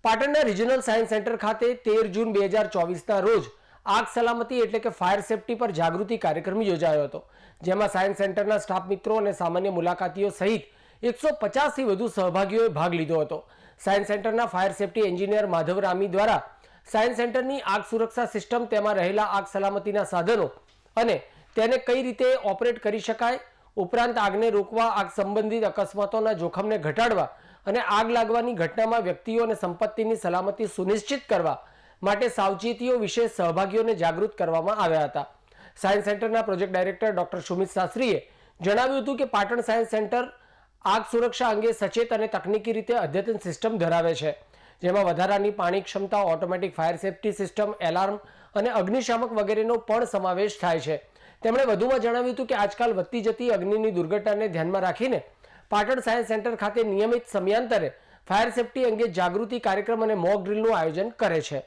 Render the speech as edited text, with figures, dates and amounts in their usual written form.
પાટણના regional science centre ખાતે 13 જૂન 2024ના રોજ આગ સલામતી એટલે કે ફાયર સેફટી પર જાગૃતિ કાર્યક્રમ યોજાયો હતો, જેમાં સાયન્સ સેન્ટરના સ્ટાફ મિત્રો અને સામાન્ય મુલાકાતીઓ સહિત 150 થી વધુ સહભાગીઓએ ભાગ લીધો હતો। સાયન્સ સેન્ટરના fire safety engineer Madhav Rami દ્વારા સાયન્સ સેન્ટરની આગ સુરક્ષા સિસ્ટમ, તેમાં રહેલા આગ સલામતીના સાધનો અને તેને કઈ રીતે ઓપરેટ કરી શકાય, ઉપરાંત આગને રોકવા, આગ સંબંધિત અકસ્માતોના જોખમને ઘટાડવા અને આગ લાગવાની ઘટનામાં વ્યક્તિઓ અને સંપત્તિની સલામતી સુનિશ્ચિત કરવા માટે સાવચેતીઓ વિશે સહભાગીઓને જાગૃત કરવામાં આવ્યા હતા। સાયન્સ સેન્ટરના પ્રોજેક્ટ ડાયરેક્ટર ડોક્ટર સુમિત શાસ્ત્રીએ જણાવ્યું હતું કે પાટણ સાયન્સ સેન્ટર આગ સુરક્ષા અંગે સચેત અને તકનીકી રીતે અદ્યતન સિસ્ટમ ધરાવે છે, જેમાં વધારાની પાણી ક્ષમતા, automatic fire safety system, alarm અને અગ્નિશામક વગેરેનો પણ સમાવેશ થાય છે। તેમણે વધુમાં જણાવ્યું હતું કે આજકાલ વધતી જતી અગ્નિની દુર્ઘટનાને ધ્યાનમાં રાખીને પાટણ સાયન્સ સેન્ટર ખાતે નિયમિત સમયાંતરે ફાયર સેફટી અંગે જાગૃતિ કાર્યક્રમ અને મોક ડ્રીલનું આયોજન કરે છે।